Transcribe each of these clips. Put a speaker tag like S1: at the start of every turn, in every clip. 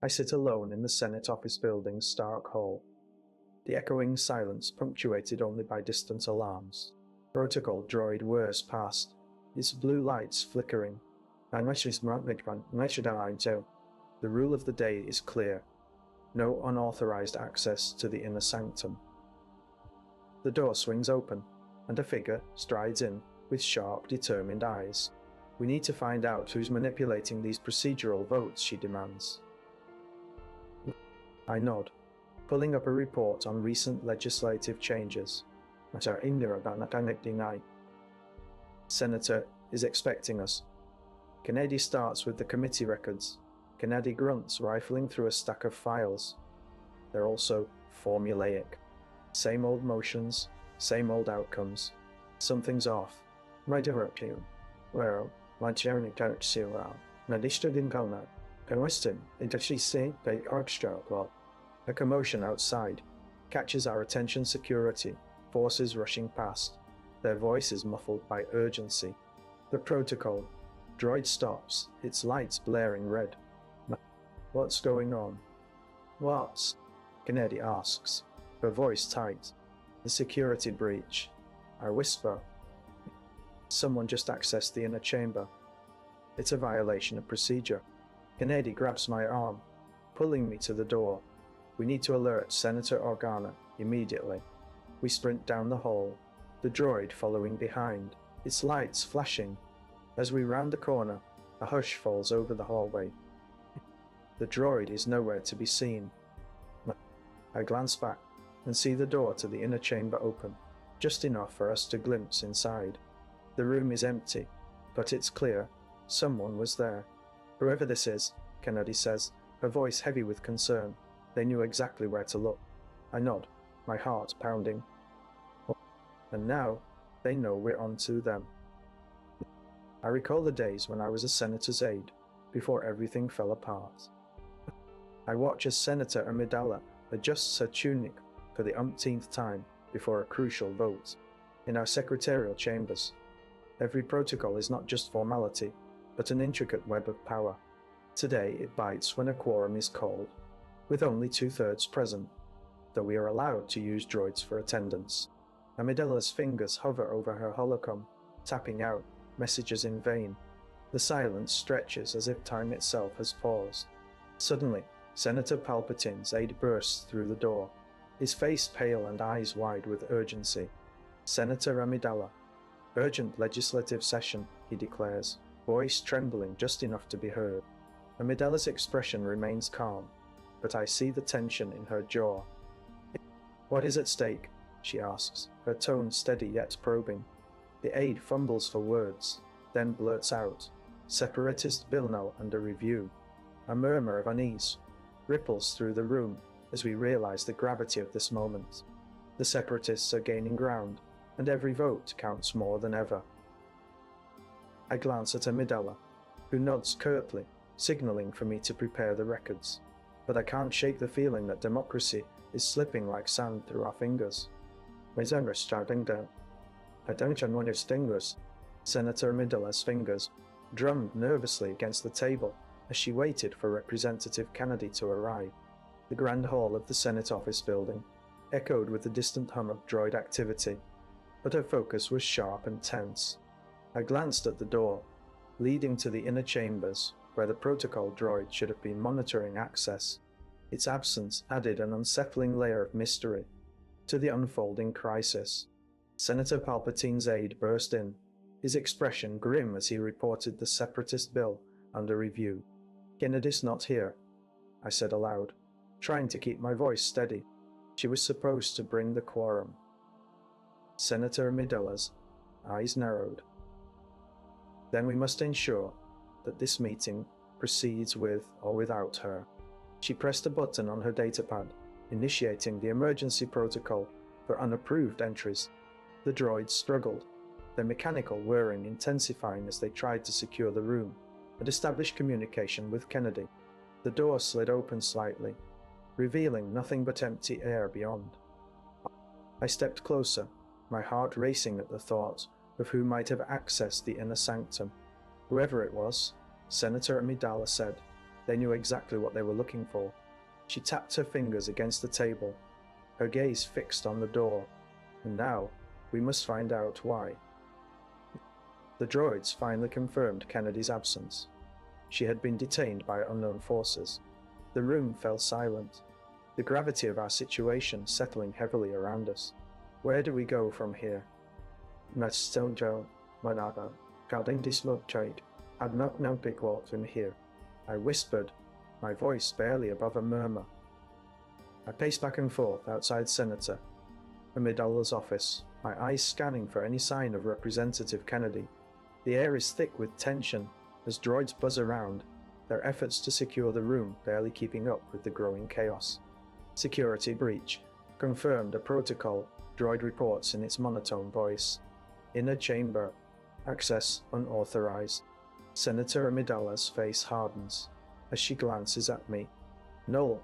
S1: I sit alone in the Senate office building's stark hall, the echoing silence punctuated only by distant alarms. Protocol droid whirs past, its blue lights flickering. The rule of the day is clear. No unauthorized access to the inner sanctum. The door swings open, and a figure strides in with sharp, determined eyes. We need to find out who's manipulating these procedural votes, she demands. I nod, pulling up a report on recent legislative changes. Senator is expecting us. Kennedy starts with the committee records. Kennedy grunts, rifling through a stack of files. They're also formulaic. Same old motions, same old outcomes. Something's off. Right over up here. Well, my journey don't see well. Nadishta din Kalna. Western, Intershise, the orchestrated. A commotion outside catches our attention. Security forces rushing past, their voices muffled by urgency. The protocol. Droid stops, its lights blaring red. What's going on? What? Kennedy asks, her voice tight. The security breach. I whisper. Someone just accessed the inner chamber. It's a violation of procedure. Kennedy grabs my arm, pulling me to the door. We need to alert Senator Organa immediately. We sprint down the hall, the droid following behind, its lights flashing. As we round the corner, a hush falls over the hallway. The droid is nowhere to be seen. I glance back and see the door to the inner chamber open, just enough for us to glimpse inside. The room is empty, but it's clear someone was there. Whoever this is, Kennedy says, her voice heavy with concern. They knew exactly where to look. I nod, my heart pounding. And now, they know we're on to them. I recall the days when I was a senator's aide, before everything fell apart. I watch as Senator Amidala adjusts her tunic for the umpteenth time before a crucial vote. In our secretarial chambers, every protocol is not just formality, but an intricate web of power. Today it bites when a quorum is called, with only 2/3 present, though we are allowed to use droids for attendance. Amidala's fingers hover over her holocom, tapping out messages in vain. The silence stretches as if time itself has paused. Suddenly, Senator Palpatine's aide bursts through the door, his face pale and eyes wide with urgency. Senator Amidala. Urgent legislative session, he declares, voice trembling just enough to be heard. Amidala's expression remains calm, but I see the tension in her jaw. What is at stake? She asks, her tone steady yet probing. The aide fumbles for words, then blurts out, Separatist bill now under review. A murmur of unease ripples through the room as we realize the gravity of this moment. The Separatists are gaining ground, and every vote counts more than ever. I glance at Amidala, who nods curtly, signaling for me to prepare the records, but I can't shake the feeling that democracy is slipping like sand through our fingers. Senator Amidala's fingers drummed nervously against the table as she waited for Representative Kennedy to arrive. The grand hall of the Senate office building echoed with the distant hum of droid activity, but her focus was sharp and tense. I glanced at the door, leading to the inner chambers where the protocol droid should have been monitoring access. Its absence added an unsettling layer of mystery to the unfolding crisis. Senator Palpatine's aide burst in, his expression grim as he reported the Separatist bill under review. Kennedy's not here, I said aloud, trying to keep my voice steady. She was supposed to bring the quorum. Senator Amidala's eyes narrowed. Then we must ensure that this meeting proceeds with or without her. She pressed a button on her datapad, initiating the emergency protocol for unapproved entries. The droids struggled, their mechanical whirring intensifying as they tried to secure the room and establish communication with Kennedy. The door slid open slightly, revealing nothing but empty air beyond. I stepped closer, my heart racing at the thought of who might have accessed the inner sanctum. Whoever it was, Senator Amidala said, They knew exactly what they were looking for. She tapped her fingers against the table, her gaze fixed on the door. And now, we must find out why. The droids finally confirmed Kennedy's absence. She had been detained by unknown forces. The room fell silent, the gravity of our situation settling heavily around us. Where do we go from here? I'd not known big walks in here, I whispered, my voice barely above a murmur. I paced back and forth outside Senator Amidala's office, my eyes scanning for any sign of Representative Kennedy. The air is thick with tension as droids buzz around, their efforts to secure the room barely keeping up with the growing chaos. Security breach. Confirmed a protocol, droid reports in its monotone voice. Inner chamber. Access unauthorized. Senator Amidala's face hardens as she glances at me. Null,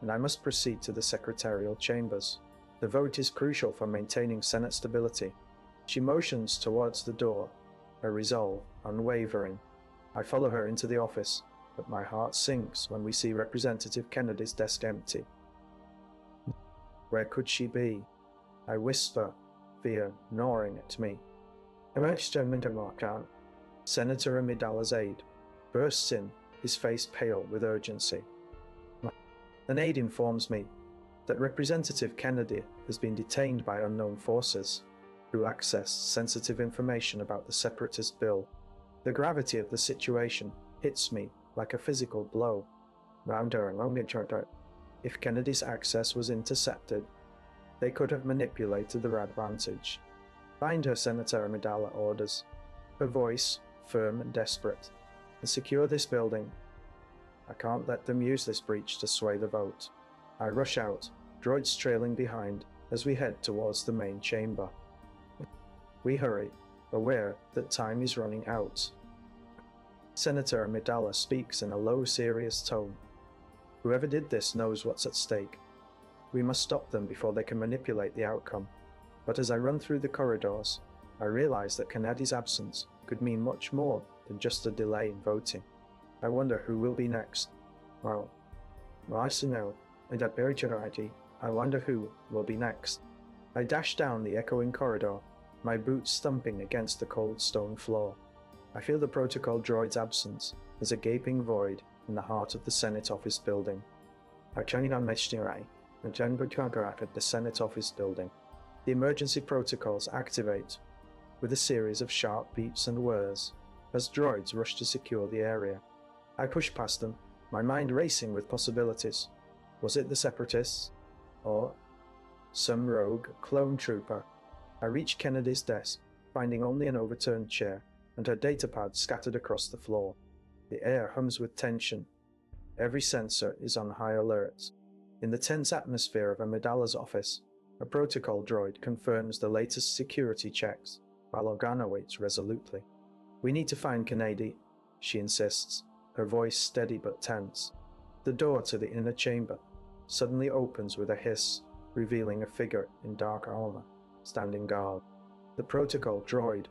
S1: and I must proceed to the secretarial chambers. The vote is crucial for maintaining Senate stability. She motions towards the door, her resolve unwavering. I follow her into the office, but my heart sinks when we see Representative Kennedy's desk empty. Where could she be? I whisper, fear gnawing at me. Senator Amidala's aide bursts in, his face pale with urgency. An aide informs me that Representative Kennedy has been detained by unknown forces who accessed sensitive information about the Separatist bill. The gravity of the situation hits me like a physical blow. If Kennedy's access was intercepted, they could have manipulated their advantage. Find her, Senator Amidala orders, her voice firm and desperate, and secure this building. I can't let them use this breach to sway the vote. I rush out, droids trailing behind, as we head towards the main chamber. We hurry, aware that time is running out. Senator Amidala speaks in a low, serious tone. Whoever did this knows what's at stake. We must stop them before they can manipulate the outcome. But as I run through the corridors, I realize that Kennedy's absence could mean much more than just a delay in voting. I wonder who will be next. Well, I know, and that very variety, I wonder who will be next. I dash down the echoing corridor, my boots thumping against the cold stone floor. I feel the protocol droid's absence as a gaping void in the heart of the Senate office building. I turn on my eye and turn at the Senate office building. The emergency protocols activate with a series of sharp beeps and whirs as droids rush to secure the area. I push past them, my mind racing with possibilities. Was it the Separatists? Or some rogue clone trooper? I reach Kennedy's desk, finding only an overturned chair and her datapad scattered across the floor. The air hums with tension. Every sensor is on high alert. In the tense atmosphere of Amidala's office, a protocol droid confirms the latest security checks, while Organa waits resolutely. We need to find Kennedy, she insists, her voice steady but tense. The door to the inner chamber suddenly opens with a hiss, revealing a figure in dark armor, standing guard. The protocol droid,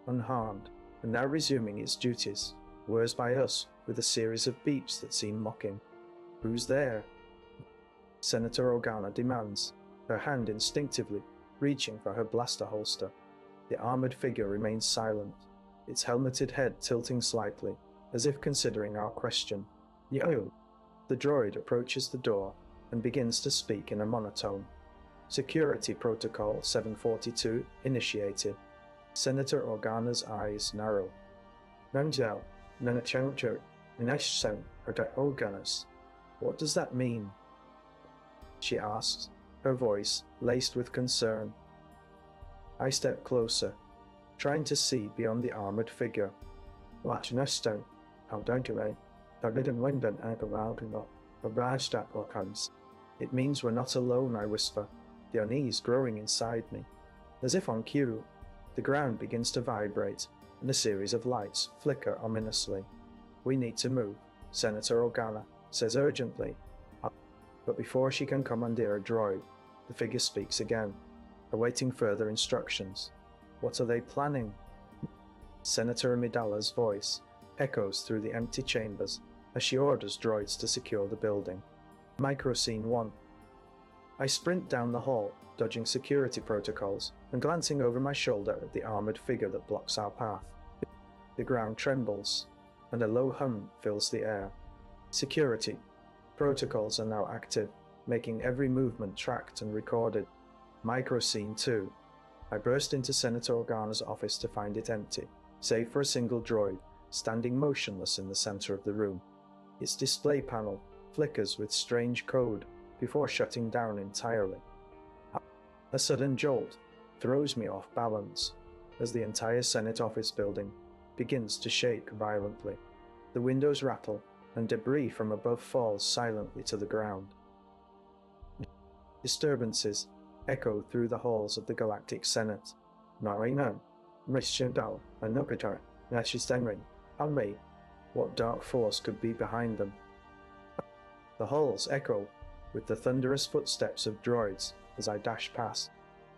S1: unharmed, and now resuming its duties, whirs by us with a series of beeps that seem mocking. Who's there? Senator Organa demands, her hand instinctively reaching for her blaster holster. The armored figure remains silent, its helmeted head tilting slightly, as if considering our question. Yo! The droid approaches the door and begins to speak in a monotone. Security Protocol 742 initiated. Senator Organa's eyes narrow. Nanjal, Nanachancher, Nanashsan, Organas. What does that mean? She asks, her voice laced with concern. I step closer, trying to see beyond the armored figure. Watch Nashstone, how don't you, eh? It means we're not alone, I whisper, the unease growing inside me. As if on cue, the ground begins to vibrate, and a series of lights flicker ominously. We need to move, Senator Organa says urgently. But before she can commandeer a droid, the figure speaks again, awaiting further instructions. What are they planning? Senator Amidala's voice echoes through the empty chambers as she orders droids to secure the building. Microscene 1. I sprint down the hall, dodging security protocols and glancing over my shoulder at the armored figure that blocks our path. The ground trembles, and a low hum fills the air. Security. Protocols are now active, making every movement tracked and recorded. Microscene 2. I burst into Senator Organa's office to find it empty, save for a single droid, standing motionless in the center of the room. Its display panel flickers with strange code before shutting down entirely. A sudden jolt throws me off balance as the entire Senate office building begins to shake violently. The windows rattle and debris from above falls silently to the ground. Disturbances echo through the halls of the Galactic Senate. What dark force could be behind them? The halls echo with the thunderous footsteps of droids as I dash past.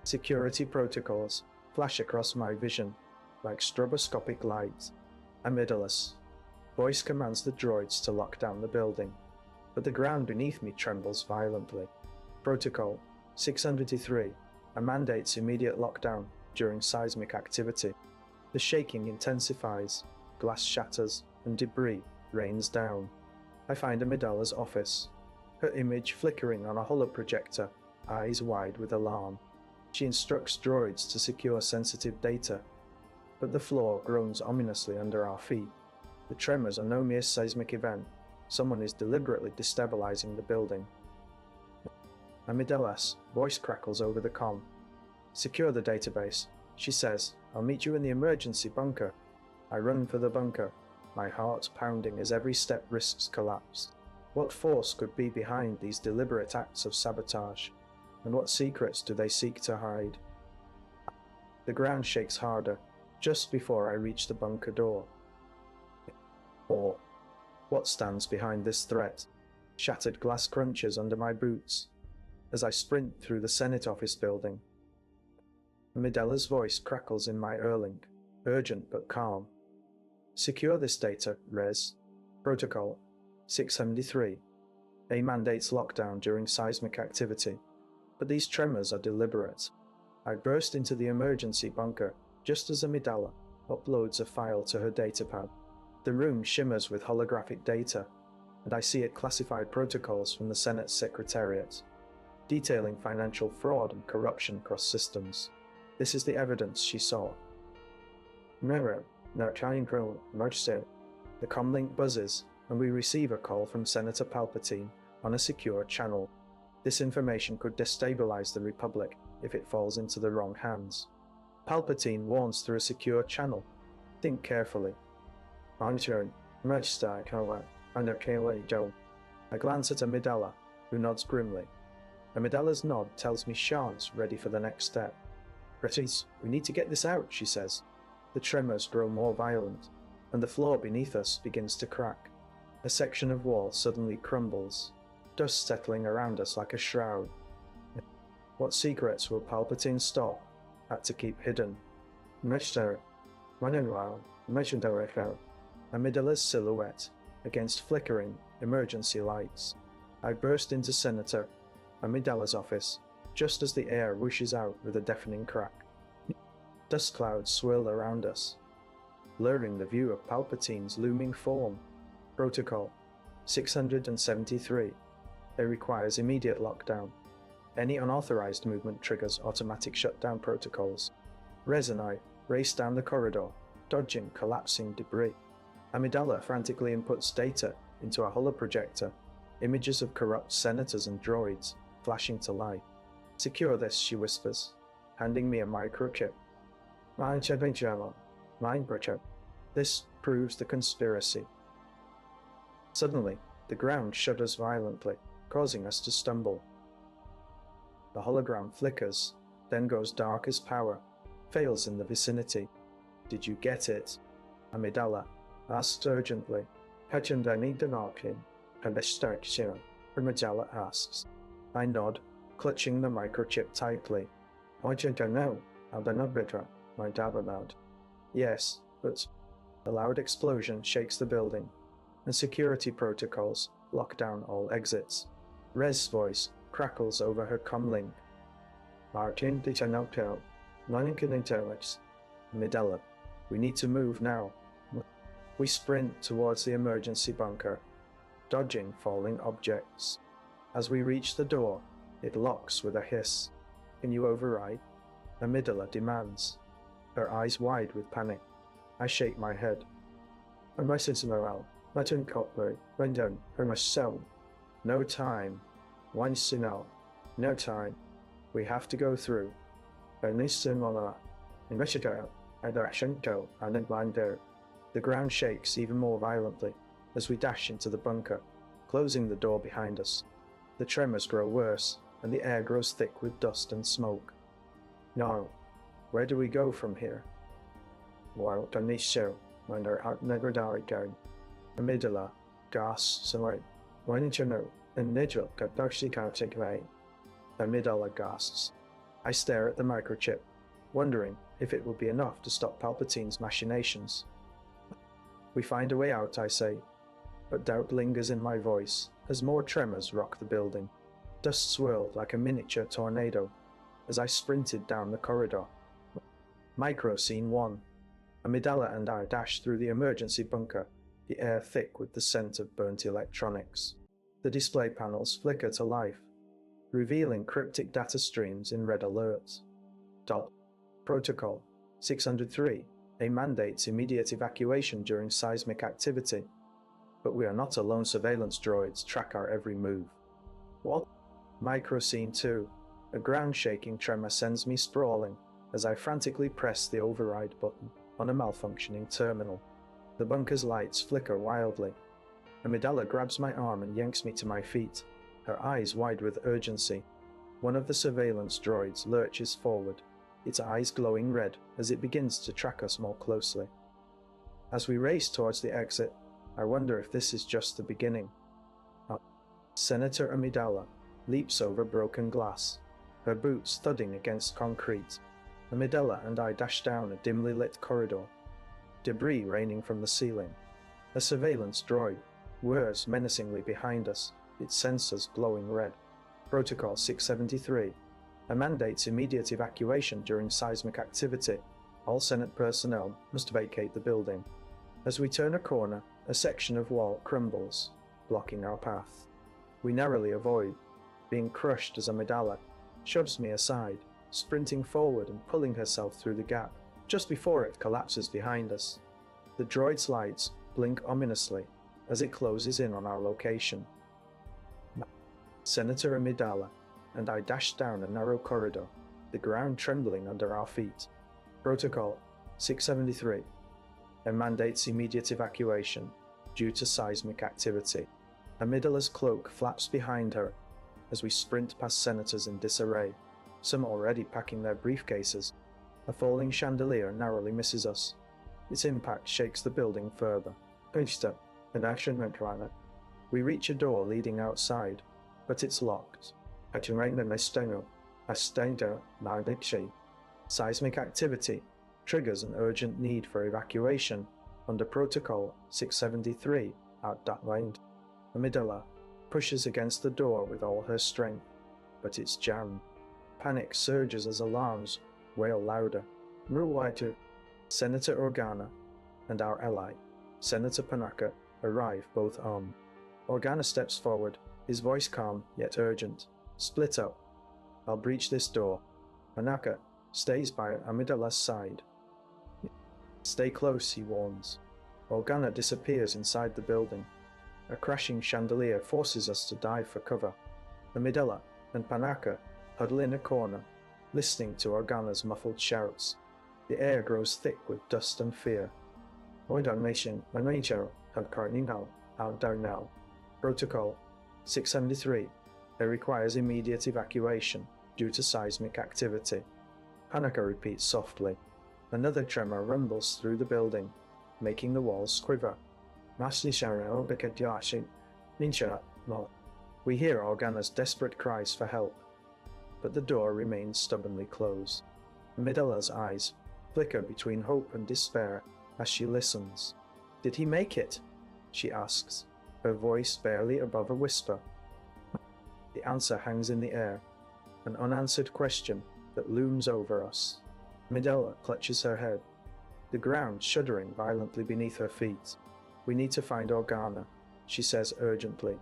S1: Security protocols flash across my vision like stroboscopic lights. Amidala. Voice commands the droids to lock down the building, but the ground beneath me trembles violently. Protocol 603 mandates immediate lockdown during seismic activity. The shaking intensifies, glass shatters, and debris rains down. I find Amidala's office, her image flickering on a holoprojector, eyes wide with alarm. She instructs droids to secure sensitive data, but the floor groans ominously under our feet. The tremors are no mere seismic event. Someone is deliberately destabilizing the building. Amidala's voice crackles over the comm. Secure the database, she says. I'll meet you in the emergency bunker. I run for the bunker, my heart pounding as every step risks collapse. What force could be behind these deliberate acts of sabotage, and what secrets do they seek to hide? The ground shakes harder, just before I reach the bunker door. Or, what stands behind this threat? Shattered glass crunches under my boots as I sprint through the Senate office building. Amidala's voice crackles in my earlink, urgent but calm. Secure this data, Rez. Protocol 673. A mandates lockdown during seismic activity, but these tremors are deliberate. I burst into the emergency bunker just as Amidala uploads a file to her datapad. The room shimmers with holographic data, and I see it classified protocols from the Senate Secretariat, detailing financial fraud and corruption across systems. This is the evidence she saw. The comlink buzzes, and we receive a call from Senator Palpatine on a secure channel. This information could destabilize the Republic if it falls into the wrong hands. Palpatine warns through a secure channel. Think carefully. I glance at Amidala, who nods grimly. Amidala's nod tells me Shan's ready for the next step. Pretis, we need to get this out, she says. The tremors grow more violent, and the floor beneath us begins to crack. A section of wall suddenly crumbles, dust settling around us like a shroud. What secrets will Palpatine stop at to keep hidden? Amidala's silhouette against flickering emergency lights. I burst into Senator Amidala's office just as the air whooshes out with a deafening crack. Dust clouds swirl around us, blurring the view of Palpatine's looming form. Protocol 673. It requires immediate lockdown. Any unauthorized movement triggers automatic shutdown protocols. Rez and I race down the corridor, dodging collapsing debris. Amidala frantically inputs data into a holoprojector, images of corrupt senators and droids flashing to life. Secure this, she whispers, handing me a microchip. Microchip. This proves the conspiracy. Suddenly, the ground shudders violently, causing us to stumble. The hologram flickers, then goes dark as power, fails in the vicinity. Did you get it? Amidala asks urgently. Amidala asks. I nod, clutching the microchip tightly. My dad allowed. Yes, but a loud explosion shakes the building, and security protocols lock down all exits. Rez's voice crackles over her comm link. Martin de Chanautel, non-intelligence. Amidala, we need to move now. We sprint towards the emergency bunker, dodging falling objects. As we reach the door, it locks with a hiss. Can you override? Amidala demands, her eyes wide with panic. I shake my head. I'm licensed morale. Latin cutlery, run down, or myself. No time. Once in all. No time. We have to go through. The ground shakes even more violently as we dash into the bunker, closing the door behind us. The tremors grow worse, and the air grows thick with dust and smoke. Now, where do we go from here? Well, Tanisho, when they're out never going. Amidala gasps away. Why didn't you know? And Nigel got Darcy can't take away. Amidala gasps. I stare at the microchip, wondering if it will be enough to stop Palpatine's machinations. We find a way out, I say, but doubt lingers in my voice as more tremors rock the building. Dust swirled like a miniature tornado as I sprinted down the corridor. Micro Scene 1. Amidala and I dash through the emergency bunker, the air thick with the scent of burnt electronics. The display panels flicker to life, revealing cryptic data streams in red alerts. Protocol 603. A mandates immediate evacuation during seismic activity. But we are not alone. Surveillance droids track our every move. What? Micro Scene 2. A ground-shaking tremor sends me sprawling as I frantically press the override button on a malfunctioning terminal. The bunker's lights flicker wildly. Amidala grabs my arm and yanks me to my feet, her eyes wide with urgency. One of the surveillance droids lurches forward, its eyes glowing red as it begins to track us more closely. As we race towards the exit, I wonder if this is just the beginning. Senator Amidala leaps over broken glass, her boots thudding against concrete. Amidala and I dash down a dimly lit corridor, debris raining from the ceiling. A surveillance droid whirs menacingly behind us, its sensors glowing red. Protocol 673. A mandates immediate evacuation during seismic activity. All Senate personnel must vacate the building. As we turn a corner, a section of wall crumbles, blocking our path. We narrowly avoid, being crushed as Amidala shoves me aside, sprinting forward and pulling herself through the gap, just before it collapses behind us. The droid's lights blink ominously as it closes in on our location. Senator Amidala and I dash down a narrow corridor, the ground trembling under our feet. Protocol 673. It mandates immediate evacuation due to seismic activity. Amidala's cloak flaps behind her as we sprint past senators in disarray, some already packing their briefcases. A falling chandelier narrowly misses us. Its impact shakes the building further. We reach a door leading outside, but it's locked. Seismic activity triggers an urgent need for evacuation under Protocol 673 at that point. Amidala pushes against the door with all her strength, but it's jammed. Panic surges as alarms wail louder. Ruwaito, Senator Organa, and our ally, Senator Panaka, arrive both armed. Organa steps forward, his voice calm yet urgent. Split up. I'll breach this door. Panaka stays by Amidala's side. Stay close, he warns. Organa disappears inside the building. A crashing chandelier forces us to dive for cover. Amidala and Panaka huddle in a corner, listening to Organa's muffled shouts. The air grows thick with dust and fear. Protocol 673. It requires immediate evacuation due to seismic activity. Panaka repeats softly. Another tremor rumbles through the building, making the walls quiver. We hear Organa's desperate cries for help, but the door remains stubbornly closed. Amidala's eyes flicker between hope and despair as she listens. Did he make it? she asks, her voice barely above a whisper. The answer hangs in the air, an unanswered question that looms over us. Amidala clutches her head, the ground shuddering violently beneath her feet. We need to find Organa, she says urgently.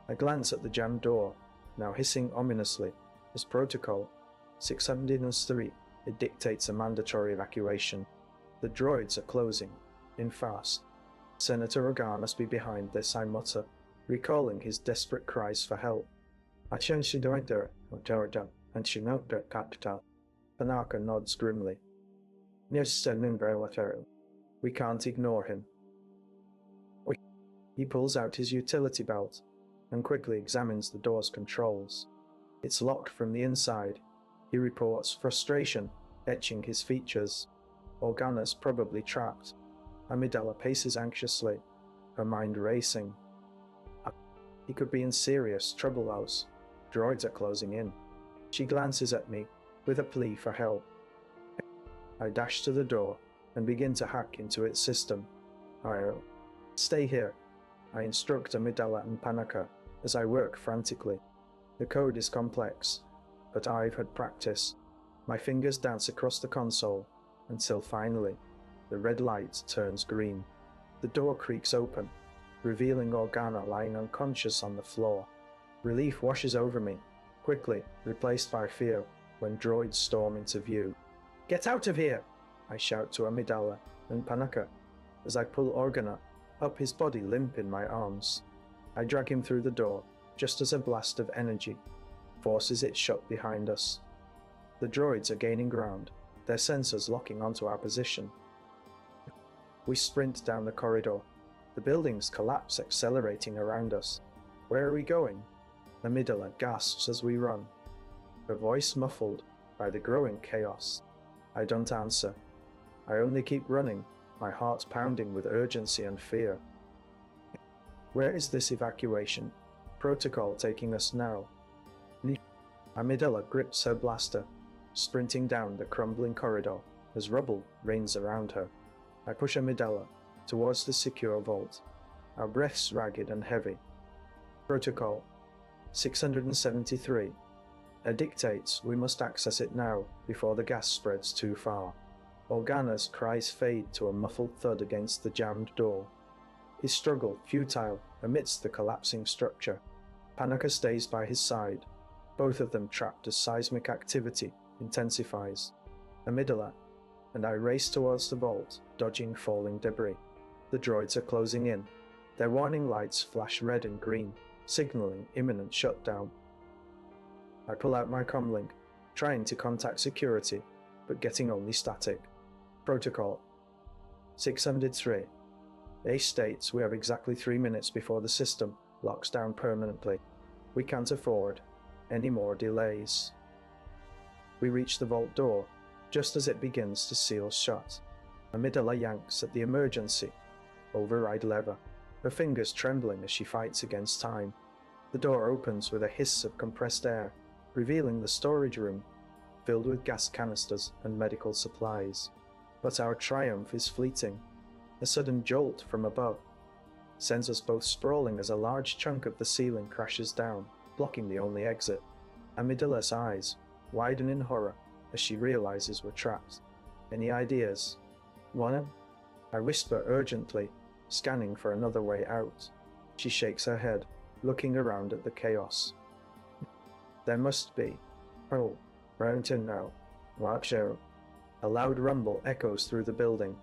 S1: I glance at the jammed door, now hissing ominously, as Protocol 603 it dictates a mandatory evacuation. The droids are closing, in fast. Senator Organa must be behind this, I mutter, recalling his desperate cries for help. Panaka nods grimly. We can't ignore him. He pulls out his utility belt and quickly examines the door's controls. It's locked from the inside. He reports frustration etching his features. Organa's probably trapped. Amidala paces anxiously, her mind racing. He could be in serious trouble, house. Droids are closing in. She glances at me with a plea for help. I dash to the door and begin to hack into its system. Stay here. I instruct Amidala and Panaka as I work frantically. The code is complex, but I've had practice. My fingers dance across the console until finally the red light turns green. The door creaks open, revealing Organa lying unconscious on the floor. Relief washes over me, quickly replaced by fear when droids storm into view. Get out of here! I shout to Amidala and Panaka as I pull Organa up, his body limp in my arms. I drag him through the door just as a blast of energy forces it shut behind us. The droids are gaining ground, their sensors locking onto our position. We sprint down the corridor. The buildings collapse, accelerating around us. Where are we going? Amidala gasps as we run, her voice muffled by the growing chaos. I don't answer. I only keep running, my heart pounding with urgency and fear. Where is this evacuation protocol taking us now? Amidala grips her blaster, sprinting down the crumbling corridor as rubble rains around her. I push Amidala towards the secure vault, our breaths ragged and heavy. Protocol 673. It dictates we must access it now before the gas spreads too far. Organa's cries fade to a muffled thud against the jammed door. His struggle futile amidst the collapsing structure. Panaka stays by his side, both of them trapped as seismic activity intensifies. Amidala and I race towards the vault, dodging falling debris. The droids are closing in. Their warning lights flash red and green, signaling imminent shutdown. I pull out my comlink, trying to contact security, but getting only static. Protocol 603. Aide states we have exactly 3 minutes before the system locks down permanently. We can't afford any more delays. We reach the vault door, just as it begins to seal shut. Amidala yanks at the emergency override lever, her fingers trembling as she fights against time. The door opens with a hiss of compressed air, revealing the storage room, filled with gas canisters and medical supplies. But our triumph is fleeting. A sudden jolt from above sends us both sprawling as a large chunk of the ceiling crashes down, blocking the only exit. Amidala's eyes widen in horror as she realizes we're trapped. Any ideas? One? I whisper urgently, scanning for another way out. She shakes her head, looking around at the chaos. There must be. Oh, round in now. Watch out. A loud rumble echoes through the building,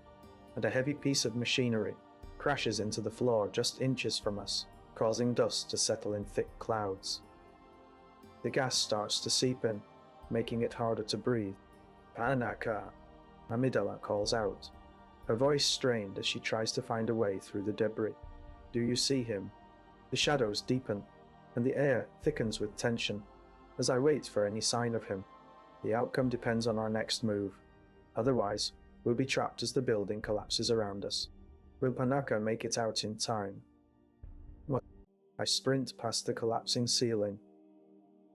S1: and a heavy piece of machinery crashes into the floor just inches from us, causing dust to settle in thick clouds. The gas starts to seep in, making it harder to breathe. Panaka! Amidala calls out, her voice strained as she tries to find a way through the debris. Do you see him? The shadows deepen, and the air thickens with tension as I wait for any sign of him. The outcome depends on our next move. Otherwise, we'll be trapped as the building collapses around us. Will Panaka make it out in time? I sprint past the collapsing ceiling,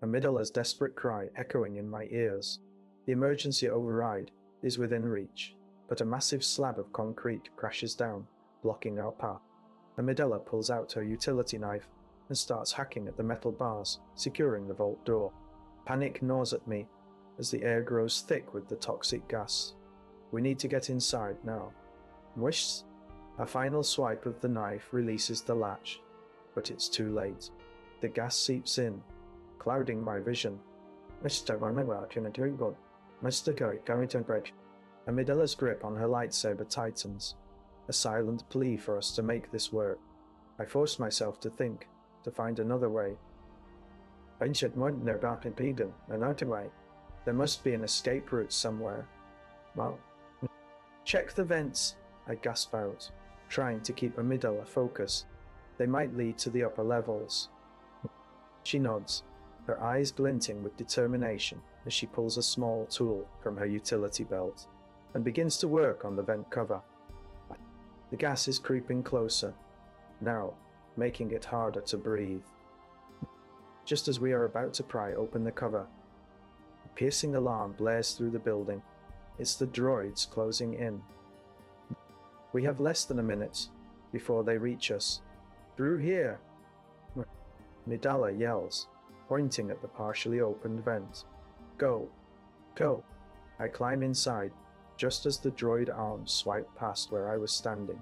S1: Amidala's desperate cry echoing in my ears. The emergency override is within reach, but a massive slab of concrete crashes down, blocking our path. Amidala pulls out her utility knife and starts hacking at the metal bars, securing the vault door. Panic gnaws at me as the air grows thick with the toxic gas. We need to get inside now. Whish! A final swipe of the knife releases the latch, but it's too late. The gas seeps in, clouding my vision. Amidala's grip on her lightsaber tightens, a silent plea for us to make this work. I force myself to think, to find another way. There must be an escape route somewhere. Well, check the vents, I gasp out, trying to keep Amidala focused. They might lead to the upper levels. She nods, her eyes glinting with determination as she pulls a small tool from her utility belt and begins to work on the vent cover. The gas is creeping closer, now making it harder to breathe. Just as we are about to pry open the cover, a piercing alarm blares through the building. It's the droids closing in. We have less than a minute before they reach us. Through here! Amidala yells, pointing at the partially opened vent. Go! Go! I climb inside, just as the droid arms swipe past where I was standing.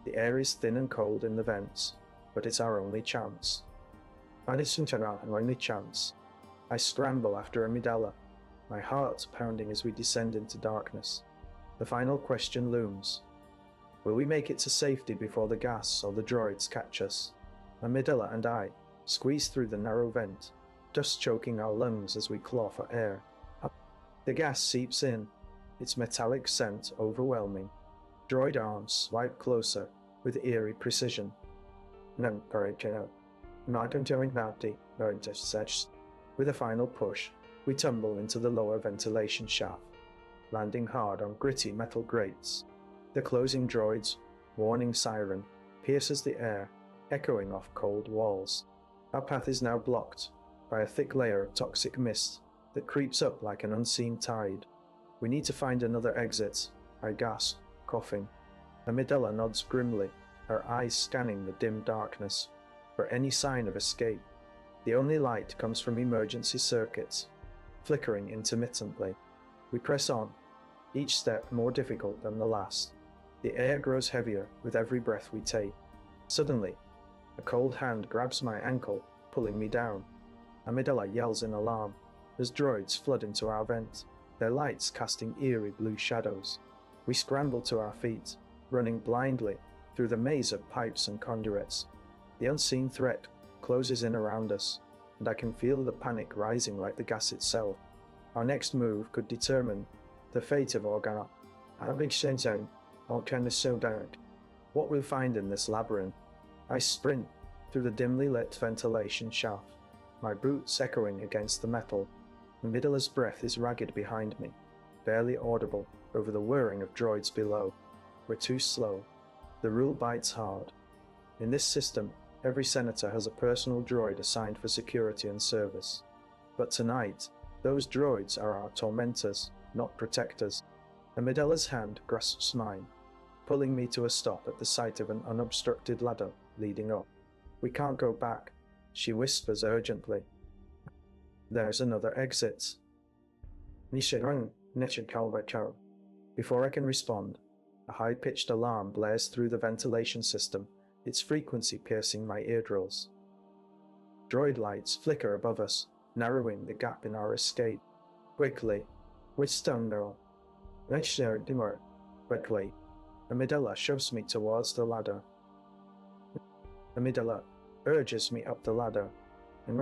S1: The air is thin and cold in the vents, but it's our only chance. Only chance. I scramble after Amidala, my heart pounding as we descend into darkness. The final question looms. Will we make it to safety before the gas or the droids catch us? Amidala and I squeeze through the narrow vent, dust choking our lungs as we claw for air. The gas seeps in, its metallic scent overwhelming. Droid arms swipe closer with eerie precision. With a final push, we tumble into the lower ventilation shaft, landing hard on gritty metal grates. The closing droid's warning siren pierces the air, echoing off cold walls. Our path is now blocked by a thick layer of toxic mist that creeps up like an unseen tide. We need to find another exit, I gasp, coughing. Amidala nods grimly, her eyes scanning the dim darkness for any sign of escape. The only light comes from emergency circuits, flickering intermittently. We press on, each step more difficult than the last. The air grows heavier with every breath we take. Suddenly, a cold hand grabs my ankle, pulling me down. Amidala yells in alarm as droids flood into our vent, their lights casting eerie blue shadows. We scramble to our feet, running blindly through the maze of pipes and conduits. The unseen threat closes in around us, and I can feel the panic rising like the gas itself. Our next move could determine the fate of Organa. What we'll find in this labyrinth. I sprint through the dimly lit ventilation shaft, my boots echoing against the metal. Amidala's breath is ragged behind me, barely audible over the whirring of droids below. We're too slow. The rule bites hard. In this system, every senator has a personal droid assigned for security and service. But tonight, those droids are our tormentors, not protectors. Amidala's hand grasps mine, pulling me to a stop at the sight of an unobstructed ladder leading up. We can't go back, she whispers urgently. There's another exit. Before I can respond, a high-pitched alarm blares through the ventilation system, its frequency piercing my eardrills. Droid lights flicker above us, narrowing the gap in our escape. Quickly, quickly, Amidala shoves me towards the ladder. Amidala urges me up the ladder, and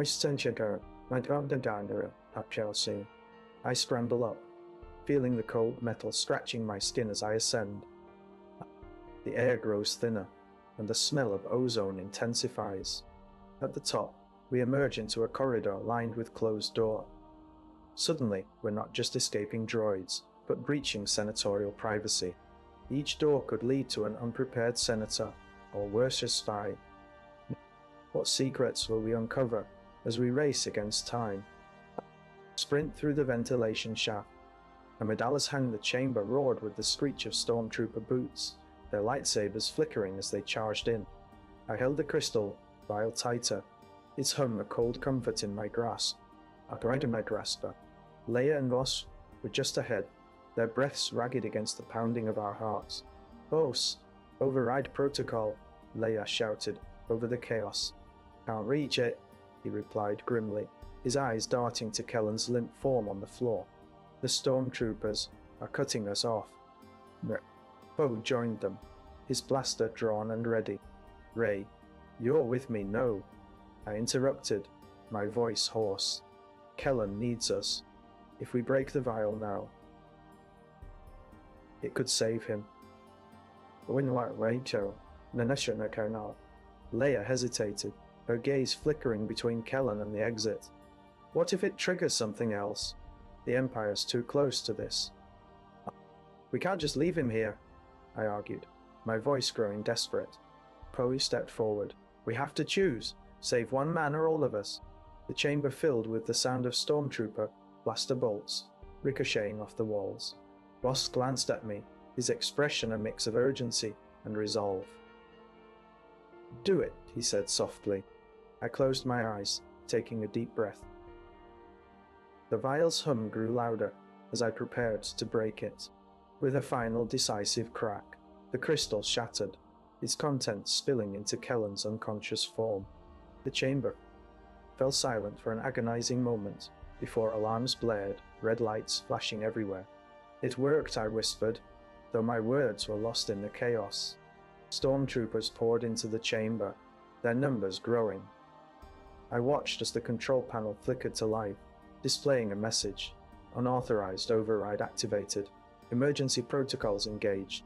S1: I scramble up, feeling the cold metal scratching my skin as I ascend. The air grows thinner, and the smell of ozone intensifies. At the top, we emerge into a corridor lined with closed door. Suddenly, we're not just escaping droids, but breaching senatorial privacy. Each door could lead to an unprepared senator, or worse, a spy. What secrets will we uncover as we race against time? Sprint through the ventilation shaft. Amidala's hang the chamber roared with the screech of stormtrooper boots, their lightsabers flickering as they charged in. I held the crystal vial tighter, its hum a cold comfort in my grasp. Leia and Voss were just ahead, their breaths ragged against the pounding of our hearts. Voss, override protocol, Leia shouted over the chaos. Can't reach it, he replied grimly, his eyes darting to Kellan's limp form on the floor. The stormtroopers are cutting us off. Poe joined them, his blaster drawn and ready. Rey, you're with me, no. I interrupted, my voice hoarse. Kellan needs us. If we break the vial now, it could save him. Leia hesitated, her gaze flickering between Kellan and the exit. What if it triggers something else? The Empire's too close to this. We can't just leave him here, I argued, my voice growing desperate. Poe stepped forward. We have to choose. Save one man or all of us. The chamber filled with the sound of stormtrooper blaster bolts ricocheting off the walls. Voss glanced at me, his expression a mix of urgency and resolve. Do it, he said softly. I closed my eyes, taking a deep breath. The vial's hum grew louder as I prepared to break it. With a final decisive crack, the crystal shattered, its contents spilling into Kellan's unconscious form. The chamber fell silent for an agonizing moment before alarms blared, red lights flashing everywhere. It worked, I whispered, though my words were lost in the chaos. Stormtroopers poured into the chamber, their numbers growing. I watched as the control panel flickered to life, displaying a message. Unauthorized override activated. Emergency protocols engaged.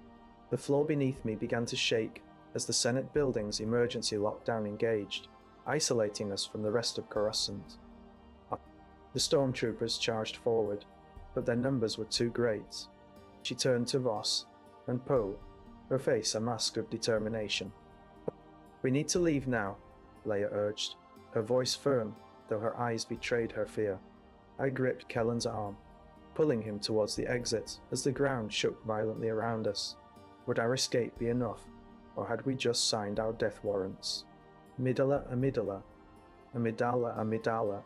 S1: The floor beneath me began to shake as the Senate building's emergency lockdown engaged, isolating us from the rest of Coruscant. The stormtroopers charged forward, but their numbers were too great. She turned to Voss and Poe, her face a mask of determination. We need to leave now, Leia urged, her voice firm, though her eyes betrayed her fear. I gripped Kellan's arm, pulling him towards the exit as the ground shook violently around us. Would our escape be enough, or had we just signed our death warrants? Amidala, Amidala, Amidala, Amidala,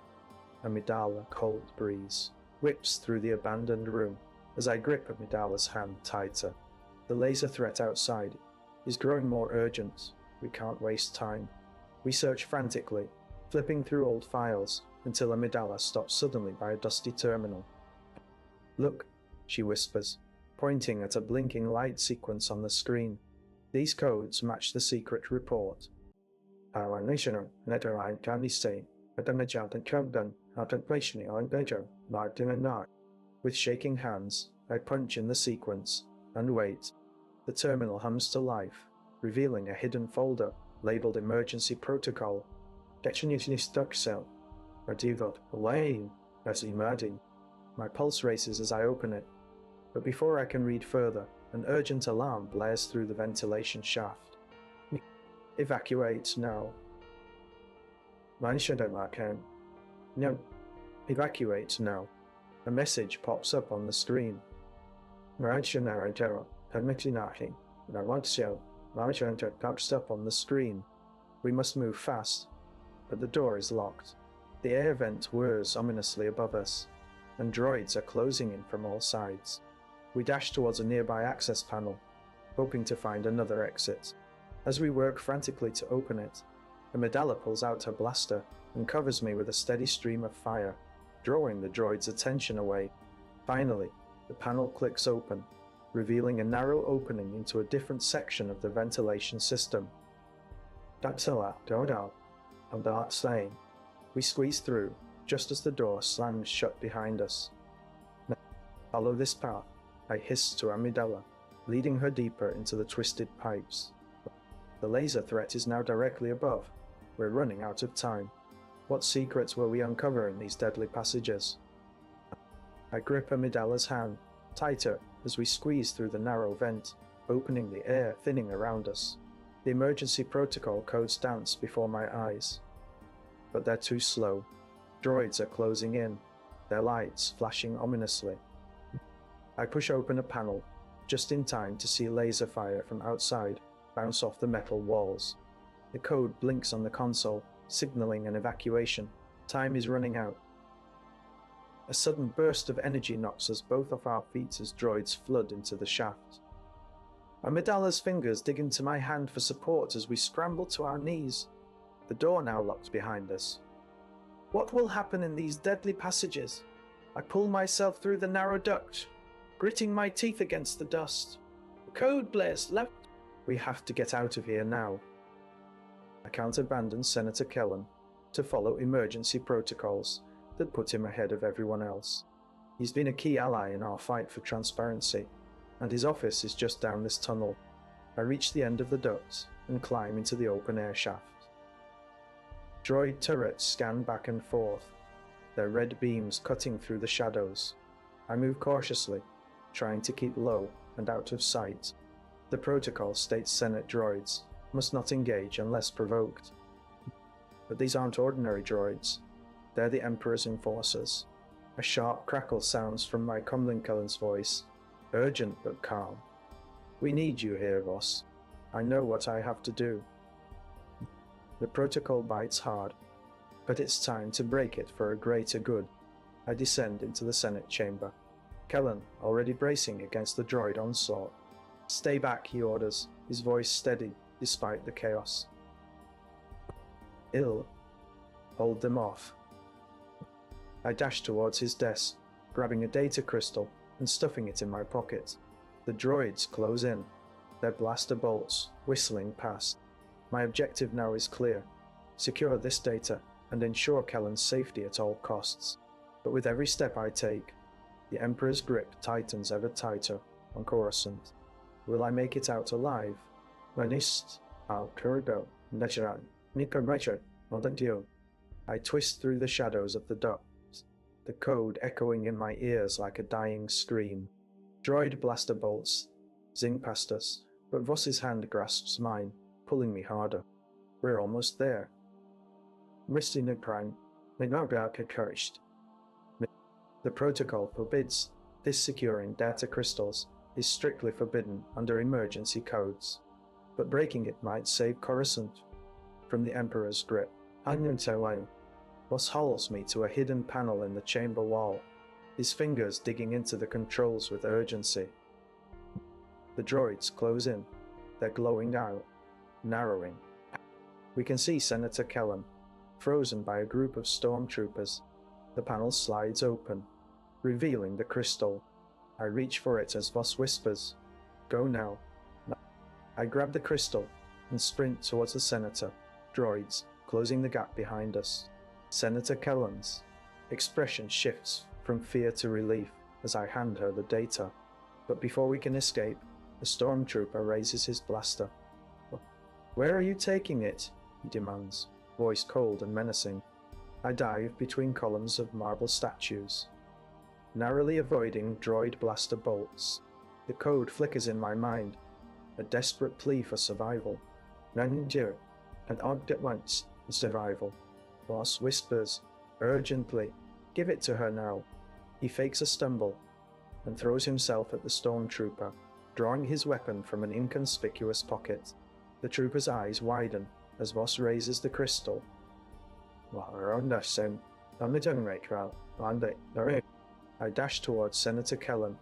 S1: Amidala, cold breeze whips through the abandoned room as I grip Amidala's hand tighter. The laser threat outside is growing more urgent. We can't waste time. We search frantically, flipping through old files until Amidala stops suddenly by a dusty terminal. Look, she whispers, pointing at a blinking light sequence on the screen. These codes match the secret report. Our national netherline can say, with shaking hands, I punch in the sequence and wait. The terminal hums to life, revealing a hidden folder labeled Emergency Protocol. My pulse races as I open it, but before I can read further, an urgent alarm blares through the ventilation shaft. Evacuate now. No, evacuate now. A message pops up on the screen. Pops up on the screen. We must move fast, but the door is locked. The air vent whirs ominously above us, and droids are closing in from all sides. We dash towards a nearby access panel, hoping to find another exit. As we work frantically to open it, Amidala pulls out her blaster and covers me with a steady stream of fire, drawing the droid's attention away. Finally, the panel clicks open, revealing a narrow opening into a different section of the ventilation system. We squeeze through, just as the door slams shut behind us. Follow this path, I hiss to Amidala, leading her deeper into the twisted pipes. The laser threat is now directly above. We're running out of time. What secrets will we uncover in these deadly passages? I grip Amidala's hand, tighter as we squeeze through the narrow vent, opening the air thinning around us. The emergency protocol codes dance before my eyes. But they're too slow. Droids are closing in, their lights flashing ominously. I push open a panel, just in time to see laser fire from outside bounce off the metal walls. The code blinks on the console, signaling an evacuation. Time is running out. A sudden burst of energy knocks us both off our feet as droids flood into the shaft. Amidala's fingers dig into my hand for support as we scramble to our knees. The door now locks behind us. What will happen in these deadly passages? I pull myself through the narrow duct, gritting my teeth against the dust. The code blares left. We have to get out of here now. I can't abandon Senator Kellan to follow emergency protocols that put him ahead of everyone else. He's been a key ally in our fight for transparency, and his office is just down this tunnel. I reach the end of the duct and climb into the open air shaft. Droid turrets scan back and forth, their red beams cutting through the shadows. I move cautiously, trying to keep low and out of sight. The protocol states Senate droids must not engage unless provoked. But these aren't ordinary droids. They're the Emperor's enforcers. A sharp crackle sounds from my Kellan's voice, urgent but calm. We need you here, Voss. I know what I have to do. The protocol bites hard, but it's time to break it for a greater good. I descend into the Senate chamber. Kellan, already bracing against the droid onslaught. Stay back, he orders, his voice steady despite the chaos. Ill. Hold them off. I dash towards his desk, grabbing a data crystal and stuffing it in my pocket. The droids close in, their blaster bolts whistling past. My objective now is clear: secure this data and ensure Kellan's safety at all costs. But with every step I take, the Emperor's grip tightens ever tighter on Coruscant. Will I make it out alive? I twist through the shadows of the duct, the code echoing in my ears like a dying scream. Droid blaster bolts zing past us, but Voss's hand grasps mine, pulling me harder. We're almost there. The protocol forbids this securing data crystals is strictly forbidden under emergency codes, but breaking it might save Coruscant from the Emperor's grip. Voss hauls me to a hidden panel in the chamber wall, his fingers digging into the controls with urgency. The droids close in, their glowing out, narrowing. We can see Senator Kellan, frozen by a group of stormtroopers. The panel slides open, revealing the crystal. I reach for it as Voss whispers, "Go now." I grab the crystal and sprint towards the Senator, droids closing the gap behind us. Senator Kellan's expression shifts from fear to relief as I hand her the data. But before we can escape, the stormtrooper raises his blaster. "Where are you taking it?" he demands, voice cold and menacing. I dive between columns of marble statues, narrowly avoiding droid blaster bolts. The code flickers in my mind, a desperate plea for survival. "Ranger, and odd at once, survival." Voss whispers, urgently, "Give it to her now." He fakes a stumble and throws himself at the stormtrooper, drawing his weapon from an inconspicuous pocket. The trooper's eyes widen as Voss raises the crystal. I dash towards Senator Kellan,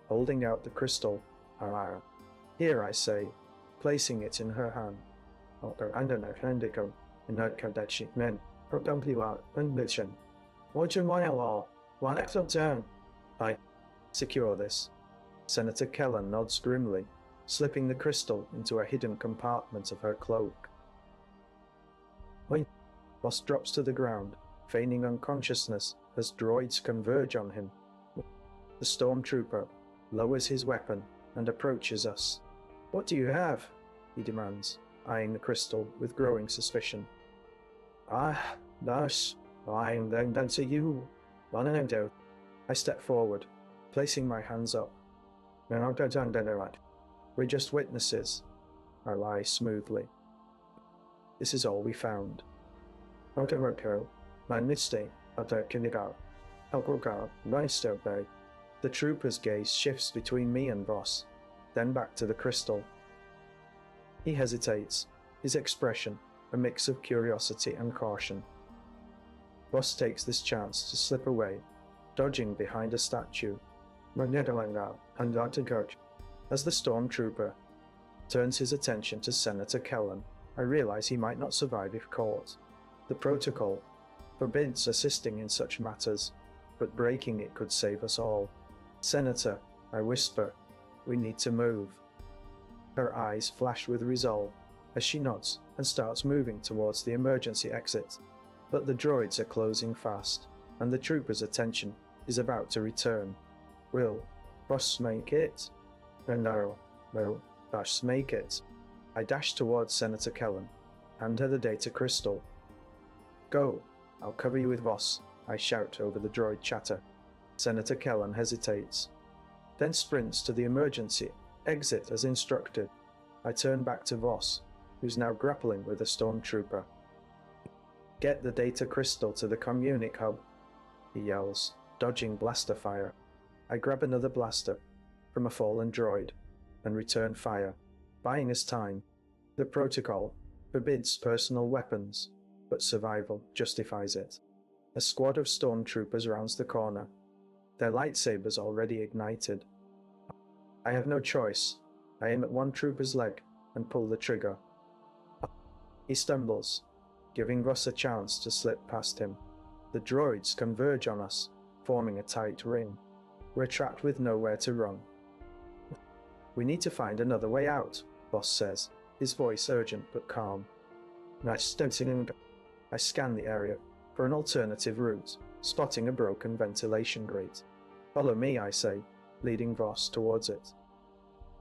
S1: holding out the crystal. "Here," I say, placing it in her hand. I secure this. Senator Kellan nods grimly, slipping the crystal into a hidden compartment of her cloak. Voss drops to the ground, feigning unconsciousness as droids converge on him. The stormtrooper lowers his weapon and approaches us. "What do you have?" he demands, eyeing the crystal with growing suspicion. That's you. I step forward, placing my hands up. "We're just witnesses," I lie smoothly. "This is all we found." The trooper's gaze shifts between me and Voss, then back to the crystal. He hesitates, his expression a mix of curiosity and caution. Voss takes this chance to slip away, dodging behind a statue. As the stormtrooper turns his attention to Senator Kellan, I realize he might not survive if caught. The protocol forbids assisting in such matters, but breaking it could save us all. Senator, I whisper, we need to move. Her eyes flash with resolve as she nods and starts moving towards the emergency exit. But the droids are closing fast, and the trooper's attention is about to return. Will Voss make it? No, Voss make it. I dash towards Senator Kellan, hand her the data crystal. Go, I'll cover you with Voss, I shout over the droid chatter. Senator Kellan hesitates, then sprints to the emergency exit as instructed. I turn back to Voss, who's now grappling with a stormtrooper. Get the data crystal to the communic hub, he yells, dodging blaster fire. I grab another blaster from a fallen droid and return fire, buying us time. The protocol forbids personal weapons, but survival justifies it. A squad of stormtroopers rounds the corner, their lightsabers already ignited. I have no choice. I aim at one trooper's leg and pull the trigger. He stumbles, giving Voss a chance to slip past him. The droids converge on us, forming a tight ring. We're trapped with nowhere to run. We need to find another way out, Voss says, his voice urgent but calm. I scan the area for an alternative route, spotting a broken ventilation grate. Follow me, I say, leading Voss towards it.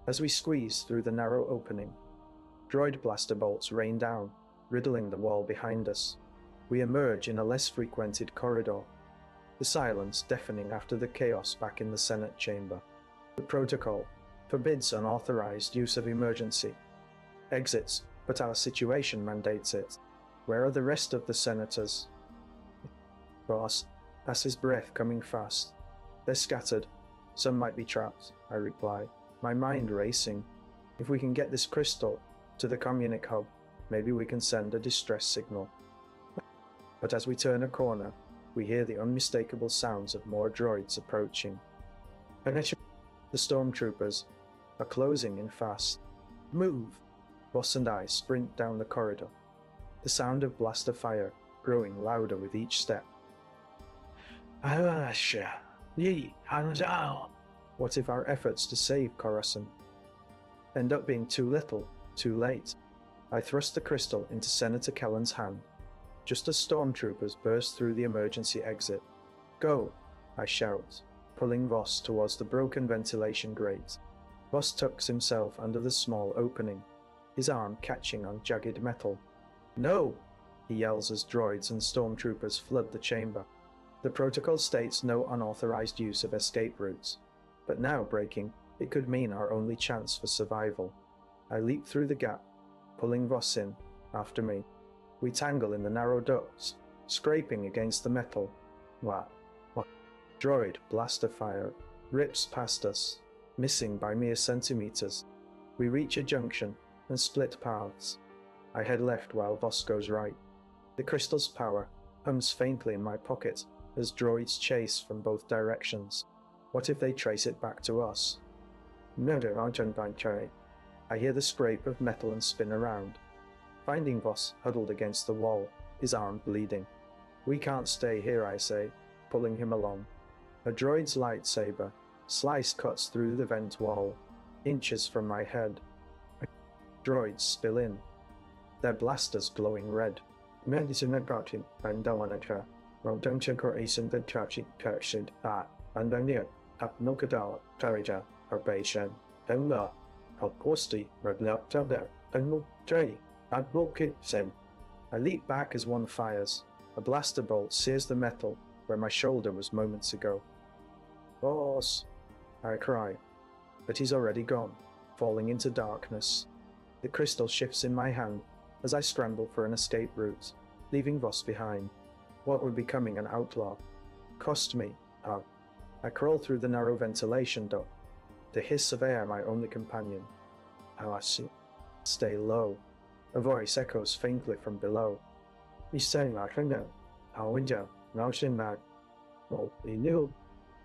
S1: As we squeeze through the narrow opening, droid blaster bolts rain down, riddling the wall behind us. We emerge in a less frequented corridor, the silence deafening after the chaos back in the Senate chamber. The protocol forbids unauthorized use of emergency exits, but our situation mandates it. Where are the rest of the senators? Voss passes breath coming fast. They're scattered. Some might be trapped, I reply, my mind racing. If we can get this crystal to the communic hub, maybe we can send a distress signal. But as we turn a corner, we hear the unmistakable sounds of more droids approaching. The stormtroopers are closing in fast. Move! Voss and I sprint down the corridor, the sound of blaster fire growing louder with each step. What if our efforts to save Coruscant end up being too little, too late? I thrust the crystal into Senator Kellan's hand, just as stormtroopers burst through the emergency exit. Go, I shout, pulling Voss towards the broken ventilation grate. Voss tucks himself under the small opening, his arm catching on jagged metal. No, he yells as droids and stormtroopers flood the chamber. The protocol states no unauthorized use of escape routes, but now breaking it could mean our only chance for survival. I leap through the gap, pulling Voss in after me. We tangle in the narrow ducts, scraping against the metal. What? Droid blaster fire rips past us, missing by mere centimeters. We reach a junction and split paths. I head left while Voss goes right. The crystal's power hums faintly in my pocket as droids chase from both directions. What if they trace it back to us? I hear the scrape of metal and spin around, finding Voss huddled against the wall, his arm bleeding. We can't stay here, I say, pulling him along. A droid's lightsaber slice cuts through the vent wall, inches from my head. Droids spill in, their blasters glowing red. I leap back as one fires. A blaster bolt sears the metal where my shoulder was moments ago. Voss! I cry, but he's already gone, falling into darkness. The crystal shifts in my hand as I scramble for an escape route, leaving Voss behind. What would becoming an outlaw cost me? I crawl through the narrow ventilation duct, the hiss of air my only companion. How I see. Stay low. A voice echoes faintly from below. You say like I know. How window, motion back. Oh, he knew.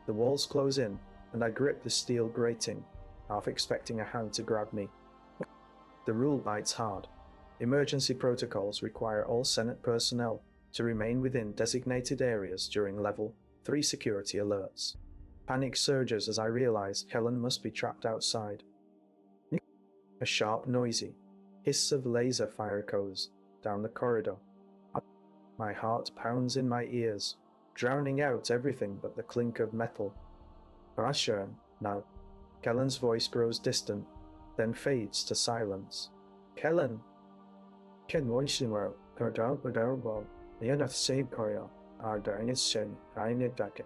S1: The walls close in, and I grip the steel grating, half expecting a hand to grab me. The rule bites hard. Emergency protocols require all Senate personnel to remain within designated areas during Level 3 security alerts. Panic surges as I realize Kellan must be trapped outside. A sharp, noisy hiss of laser fire echoes down the corridor. My heart pounds in my ears, drowning out everything but the clink of metal. Rasha, now. Kellan's voice grows distant, then fades to silence. Kellan! Ken Moishimaro, Kardal Badarbo, the end of the same corridor, our darnest shin, Raine Daka.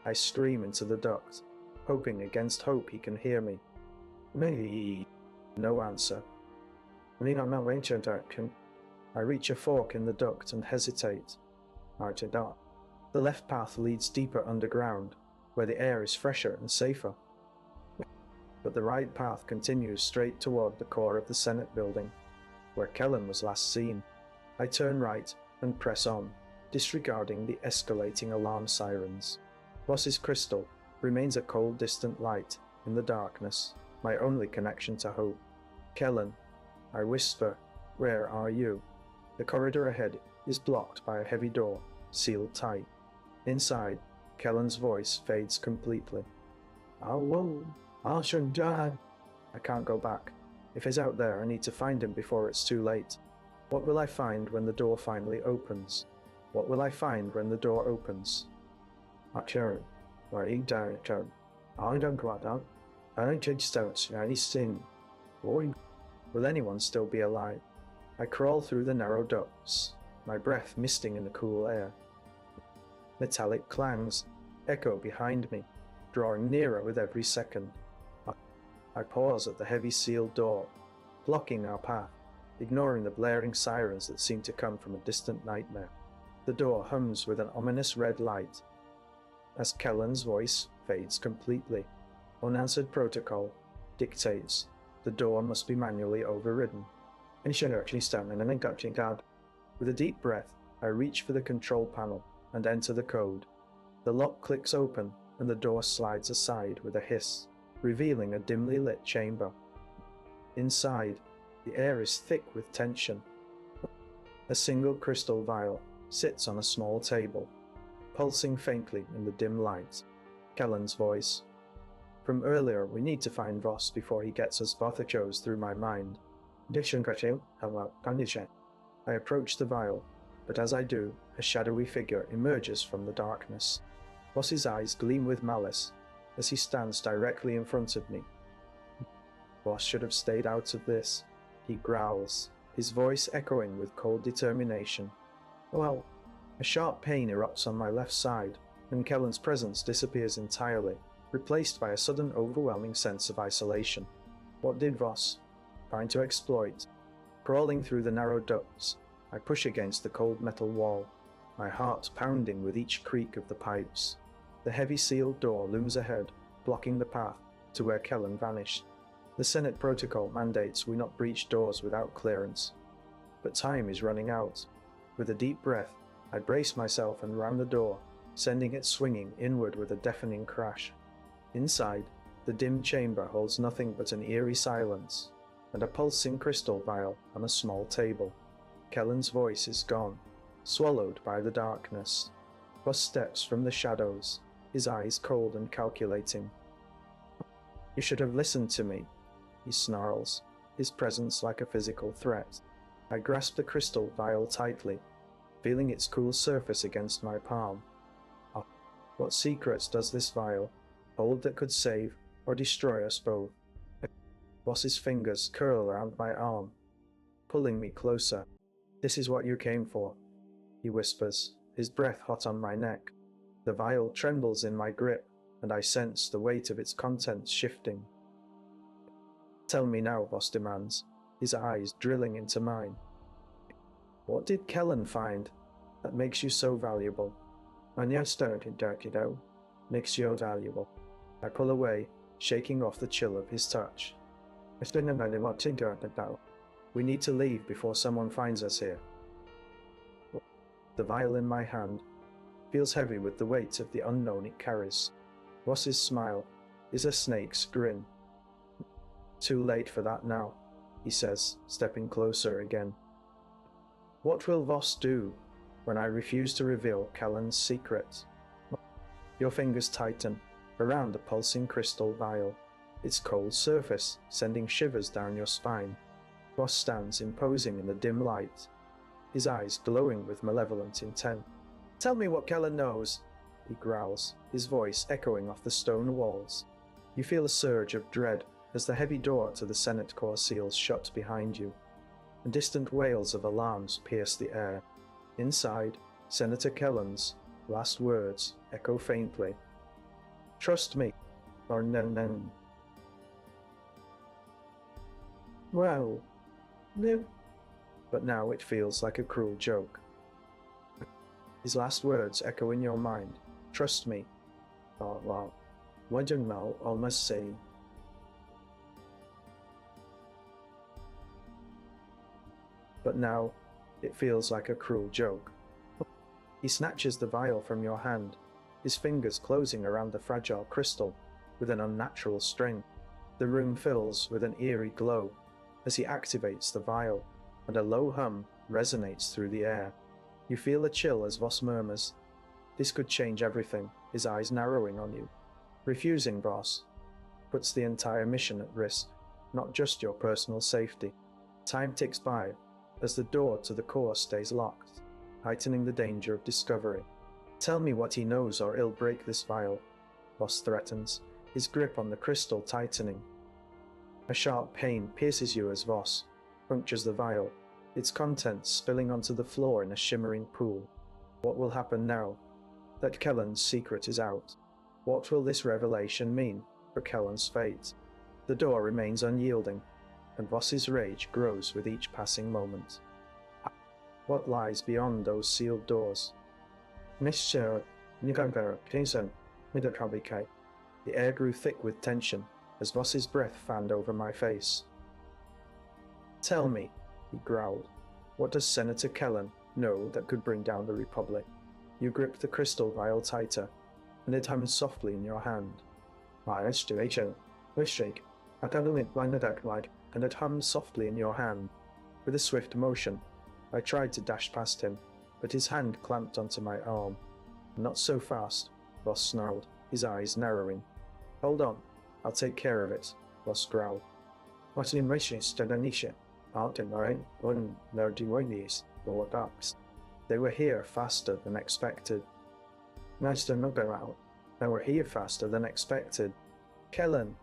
S1: I scream into the duct, hoping against hope he can hear me. Me. No answer. I reach a fork in the duct and hesitate. The left path leads deeper underground, where the air is fresher and safer. But the right path continues straight toward the core of the Senate building, where Kellan was last seen. I turn right and press on, disregarding the escalating alarm sirens. Voss's crystal remains a cold, distant light in the darkness, my only connection to hope. Kellan, I whisper, where are you? The corridor ahead is blocked by a heavy door, sealed tight. Inside, Kellan's voice fades completely. Oh, I shouldn't die. I can't go back. If he's out there, I need to find him before it's too late. What will I find when the door finally opens? What will I find when the door opens? Aksharon, where he died, Aksharon. I don't go out. I don't judge stones, any sin. Boy, will anyone still be alive? I crawl through the narrow ducts, my breath misting in the cool air. Metallic clangs echo behind me, drawing nearer with every second. I pause at the heavy sealed door, blocking our path, ignoring the blaring sirens that seem to come from a distant nightmare. The door hums with an ominous red light. As Kellan's voice fades completely, unanswered protocol dictates the door must be manually overridden. And should actually stand in an guard. With a deep breath, I reach for the control panel and enter the code. The lock clicks open and the door slides aside with a hiss, revealing a dimly lit chamber. Inside, the air is thick with tension. A single crystal vial sits on a small table, pulsing faintly in the dim light. Kellan's voice. From earlier, we need to find Voss before he gets us Bothachos through my mind. I approach the vial, but as I do, a shadowy figure emerges from the darkness. Voss's eyes gleam with malice as he stands directly in front of me. Voss should have stayed out of this, he growls, his voice echoing with cold determination. Well, a sharp pain erupts on my left side, and Kellan's presence disappears entirely, replaced by a sudden overwhelming sense of isolation. What did Voss trying to exploit? Crawling through the narrow ducts, I push against the cold metal wall, my heart pounding with each creak of the pipes. The heavy sealed door looms ahead, blocking the path to where Kellan vanished. The Senate protocol mandates we not breach doors without clearance. But time is running out. With a deep breath, I brace myself and ram the door, sending it swinging inward with a deafening crash. Inside, the dim chamber holds nothing but an eerie silence, and a pulsing crystal vial on a small table. Kellan's voice is gone, swallowed by the darkness. Voss steps from the shadows, his eyes cold and calculating. You should have listened to me, he snarls, his presence like a physical threat. I grasp the crystal vial tightly, feeling its cool surface against my palm. What secrets does this vial hold that could save or destroy us both? Voss's fingers curl around my arm, pulling me closer. This is what you came for, he whispers, his breath hot on my neck. The vial trembles in my grip, and I sense the weight of its contents shifting. Tell me now, Voss demands, his eyes drilling into mine. What did Kellan find that makes you so valuable? And your started dark it out, makes you valuable. I pull away, shaking off the chill of his touch. We need to leave before someone finds us here. The vial in my hand feels heavy with the weight of the unknown it carries. Voss's smile is a snake's grin. Too late for that now, he says, stepping closer again. What will Voss do when I refuse to reveal Kellan's secret? Your fingers tighten around the pulsing crystal vial, its cold surface sending shivers down your spine. Voss stands imposing in the dim light, his eyes glowing with malevolent intent. Tell me what Kellan knows, he growls, his voice echoing off the stone walls. You feel a surge of dread as the heavy door to the Senate core seals shut behind you, and distant wails of alarms pierce the air. Inside, Senator Kellan's last words echo faintly. Trust me, or no. Well, no. But now it feels like a cruel joke. His last words echo in your mind. Trust me. Oh, well, what you know almost say. But now it feels like a cruel joke. He snatches the vial from your hand, his fingers closing around the fragile crystal with an unnatural strength. The room fills with an eerie glow as he activates the vial, and a low hum resonates through the air. You feel a chill as Voss murmurs, "This could change everything," his eyes narrowing on you. Refusing Voss puts the entire mission at risk, not just your personal safety. Time ticks by as the door to the core stays locked, heightening the danger of discovery. Tell me what he knows or he'll break this vial, Voss threatens, his grip on the crystal tightening. A sharp pain pierces you as Voss punctures the vial, its contents spilling onto the floor in a shimmering pool. What will happen now that Kellan's secret is out? What will this revelation mean for Kellan's fate? The door remains unyielding, and Voss's rage grows with each passing moment. What lies beyond those sealed doors? The air grew thick with tension as Voss's breath fanned over my face. Tell me, he growled, what does Senator Kellan know that could bring down the Republic? You grip the crystal vial tighter, and it hums softly in your hand. And it hums softly in your hand. With a swift motion, I tried to dash past him, but his hand clamped onto my arm. Not so fast, Voss snarled, his eyes narrowing. Hold on, I'll take care of it, Voss growled. What in wishes to Danisha? They were here faster than expected. Nice to know out. They were here faster than expected. Kellan!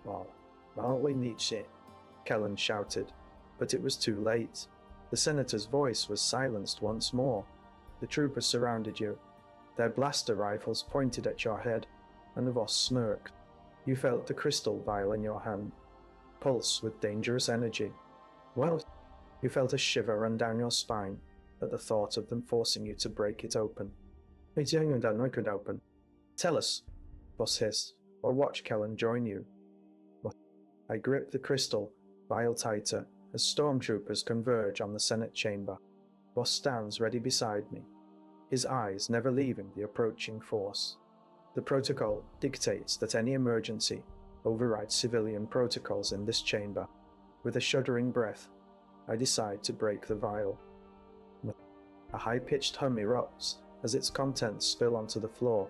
S1: Well, we need shit, Kellan shouted, but it was too late. The senator's voice was silenced once more. The troopers surrounded you, their blaster rifles pointed at your head, and Voss smirked. You felt the crystal vial in your hand, pulse with dangerous energy. Well, you felt a shiver run down your spine at the thought of them forcing you to break it open. Tell us, Voss hissed, or watch Kellan join you. I grip the crystal vial tighter as stormtroopers converge on the Senate chamber. Voss stands ready beside me, his eyes never leaving the approaching force. The protocol dictates that any emergency overrides civilian protocols in this chamber. With a shuddering breath, I decide to break the vial. A high-pitched hum erupts as its contents spill onto the floor,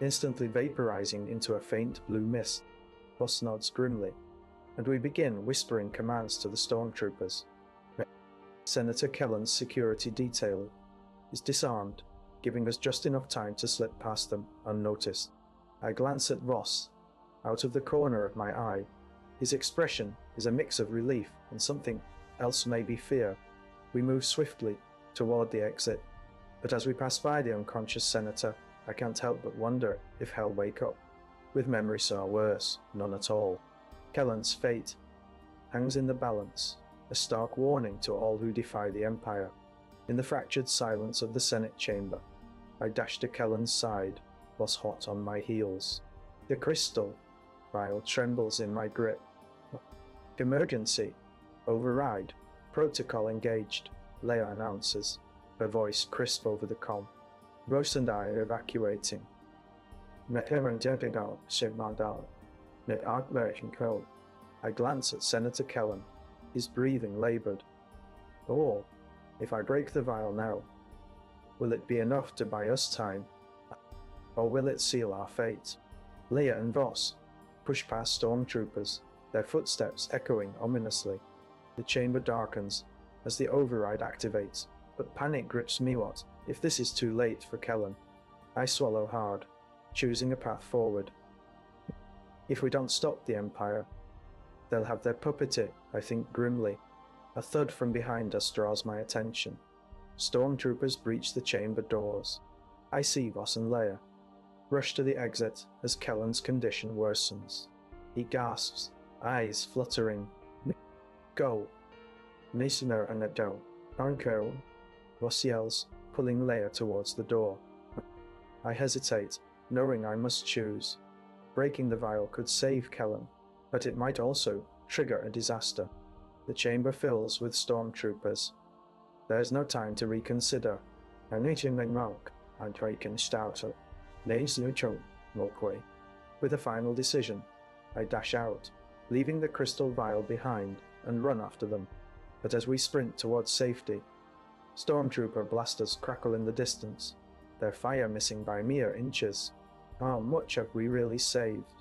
S1: instantly vaporizing into a faint blue mist. Voss nods grimly, and we begin whispering commands to the stormtroopers. Senator Kellan's security detail is disarmed, giving us just enough time to slip past them unnoticed. I glance at Voss, out of the corner of my eye. His expression is a mix of relief and something else, maybe fear. We move swiftly toward the exit, but as we pass by the unconscious senator, I can't help but wonder if he'll wake up, with memories or worse, none at all. Kellan's fate hangs in the balance, a stark warning to all who defy the Empire. In the fractured silence of the Senate chamber, I dash to Kellan's side, Voss hot on my heels. The crystal, Vial trembles in my grip. Emergency. Override. Protocol engaged, Leia announces, her voice crisp over the comm. Voss and I are evacuating. I glance at Senator Kellan, his breathing labored. Oh, if I break the vial now, will it be enough to buy us time? Or will it seal our fate? Leia and Voss push past stormtroopers, their footsteps echoing ominously. The chamber darkens as the override activates, but panic grips me. What if this is too late for Kellan? I swallow hard, choosing a path forward. If we don't stop the Empire, they'll have their puppeteer, I think grimly. A thud from behind us draws my attention. Stormtroopers breach the chamber doors. I see Voss and Leia rush to the exit as Kellan's condition worsens. He gasps, eyes fluttering. Go. Listener and adult. Uncle. Voss yells, pulling Leia towards the door. I hesitate, knowing I must choose. Breaking the vial could save Kellan, but it might also trigger a disaster. The chamber fills with stormtroopers. There's no time to reconsider. With a final decision, I dash out, leaving the crystal vial behind and run after them. But as we sprint towards safety, stormtrooper blasters crackle in the distance, their fire missing by mere inches. How much have we really saved?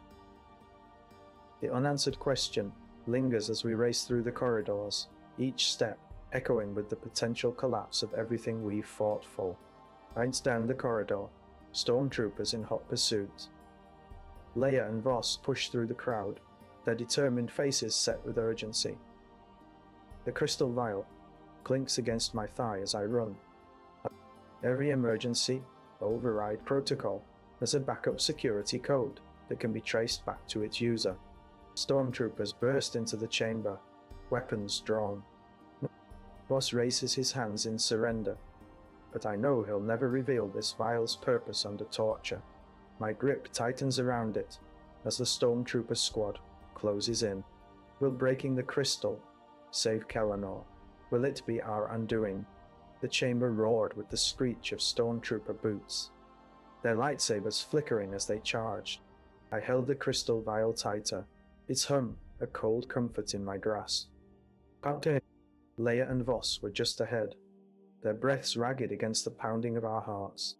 S1: The unanswered question lingers as we race through the corridors, each step echoing with the potential collapse of everything we've fought for. Right down the corridor, stormtroopers in hot pursuit. Leia and Voss push through the crowd, their determined faces set with urgency. The crystal vial clinks against my thigh as I run. Every emergency override protocol has a backup security code that can be traced back to its user. Stormtroopers burst into the chamber, weapons drawn. Voss raises his hands in surrender, but I know he'll never reveal this vial's purpose under torture. My grip tightens around it as the stormtrooper squad closes in. Will breaking the crystal save Kellan, or will it be our undoing? The chamber roared with the screech of stormtrooper boots, their lightsabers flickering as they charged. I held the crystal vial tighter, its hum a cold comfort in my grasp. Leia and Voss were just ahead, their breaths ragged against the pounding of our hearts.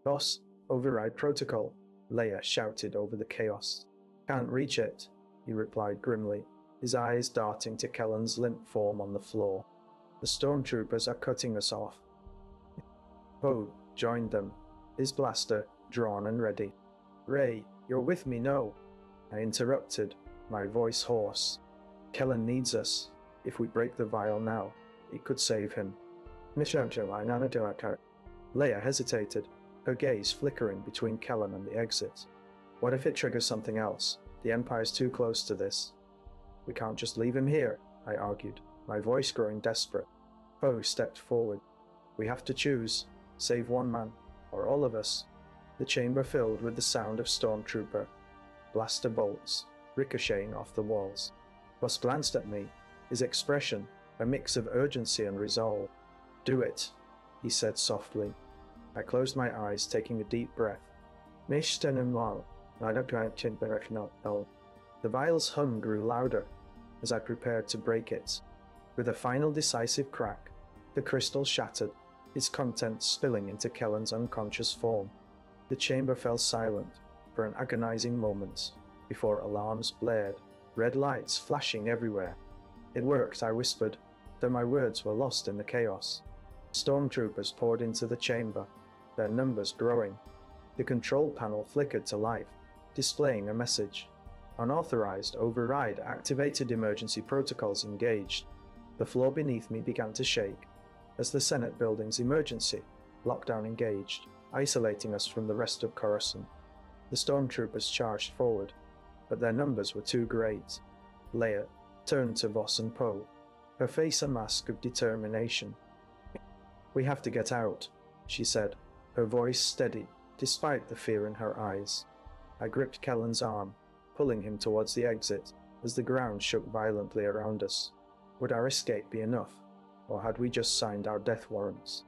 S1: Voss, override protocol, Leia shouted over the chaos. Can't reach it, he replied grimly, his eyes darting to Kellan's limp form on the floor. The stormtroopers are cutting us off. Poe joined them, his blaster drawn and ready. Rey, you're with me, no? I interrupted, my voice hoarse. Kellan needs us. If we break the vial now, it could save him. Leia hesitated, her gaze flickering between Kellan and the exit. What if it triggers something else? The Empire's too close to this. We can't just leave him here, I argued, my voice growing desperate. Poe stepped forward. We have to choose, save one man, or all of us. The chamber filled with the sound of stormtrooper blaster bolts ricocheting off the walls. Voss glanced at me, his expression a mix of urgency and resolve. Do it, he said softly. I closed my eyes, taking a deep breath. The vial's hum grew louder as I prepared to break it. With a final decisive crack, the crystal shattered, its contents spilling into Kellan's unconscious form. The chamber fell silent for an agonizing moment before alarms blared, red lights flashing everywhere. It worked, I whispered, though my words were lost in the chaos. Stormtroopers poured into the chamber, their numbers growing. The control panel flickered to life, displaying a message. Unauthorized override activated emergency protocols engaged. The floor beneath me began to shake as the Senate building's emergency lockdown engaged, isolating us from the rest of Coruscant. The stormtroopers charged forward, but their numbers were too great. Leia turned to Voss and Poe, her face a mask of determination. We have to get out, she said, her voice steady despite the fear in her eyes. I gripped Kellan's arm, pulling him towards the exit as the ground shook violently around us. Would our escape be enough, or had we just signed our death warrants?